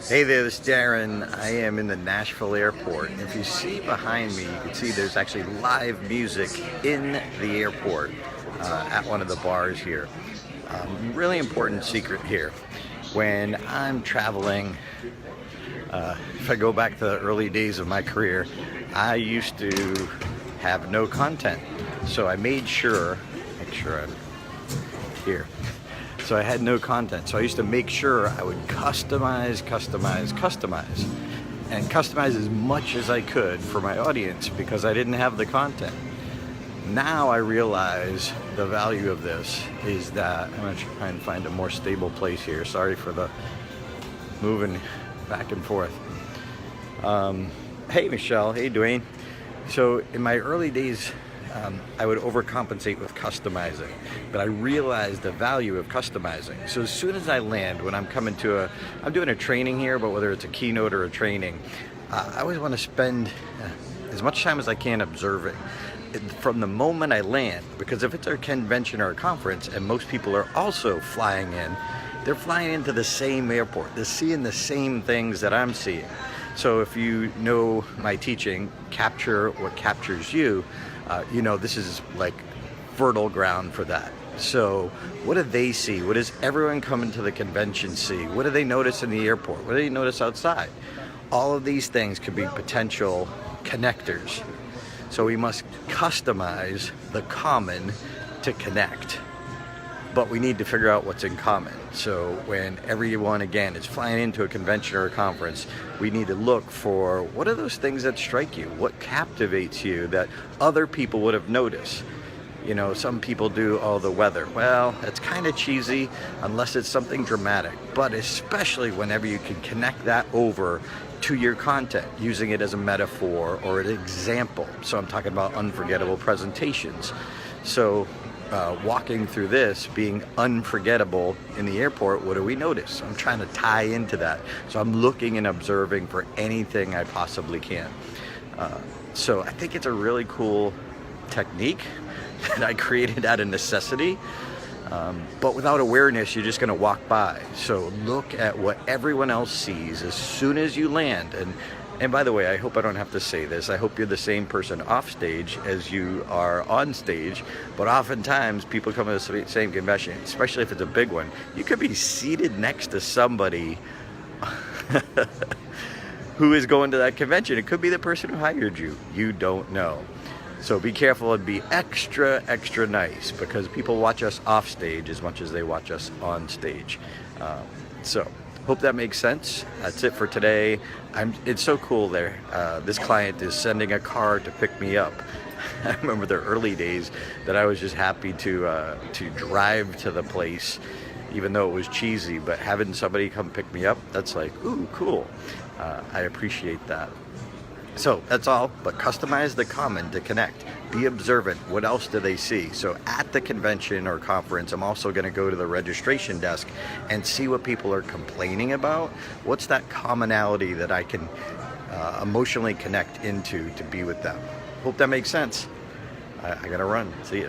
Hey there, this is Darren. I am in the Nashville airport. If you see behind me, you can see there's actually live music in the airport at one of the bars here. Really important secret here. When I'm traveling, if I go back to the early days of my career, I used to have no content. So I made sure, I'm here. So I had no content. So I used to make sure I would customize, and customize as much as I could for my audience because I didn't have the content. Now I realize the value of this is that I'm going to try and find a more stable place here. Sorry for the moving back and forth. Hey Michelle, hey Dwayne. So in my early days, I would overcompensate with customizing, but I realized the value of customizing. So as soon as I land, when I'm coming to I'm doing a training here, but whether it's a keynote or a training, I always want to spend as much time as I can observing from the moment I land, because if it's a convention or a conference and most people are also flying in, they're flying into the same airport, they're seeing the same things that I'm seeing. So if you know my teaching, capture what captures you, you know this is like fertile ground for that. So what do they see? What does everyone coming to the convention see? What do they notice in the airport? What do they notice outside? All of these things could be potential connectors. So we must customize the common to connect. But we need to figure out what's in common. So when everyone, again, is flying into a convention or a conference, we need to look for what are those things that strike you? What captivates you that other people would have noticed? You know, some people do, oh, the weather. Well, it's kind of cheesy unless it's something dramatic. But especially whenever you can connect that over to your content, using it as a metaphor or an example. So I'm talking about unforgettable presentations. So walking through this being unforgettable in the airport, what do we notice? I'm trying to tie into that. So I'm looking and observing for anything I possibly can. So I think it's a really cool technique that I created out of necessity. But without awareness, you're just going to walk by. So look at what everyone else sees as soon as you land. And by the way, I hope I don't have to say this. I hope you're the same person off stage as you are on stage. But oftentimes, people come to the same convention, especially if it's a big one. You could be seated next to somebody who is going to that convention. It could be the person who hired you. You don't know. So be careful and be extra, extra nice because people watch us off stage as much as they watch us on stage. So hope that makes sense. That's it for today. It's so cool there. This client is sending a car to pick me up. I remember the early days that I was just happy to drive to the place, even though it was cheesy, but having somebody come pick me up, that's like, ooh, cool. I appreciate that. So that's all, but customize the common to connect. Be observant. What else do they see? So at the convention or conference, I'm also going to go to the registration desk and see what people are complaining about. What's that commonality that I can emotionally connect into to be with them? Hope that makes sense. I gotta run. See ya.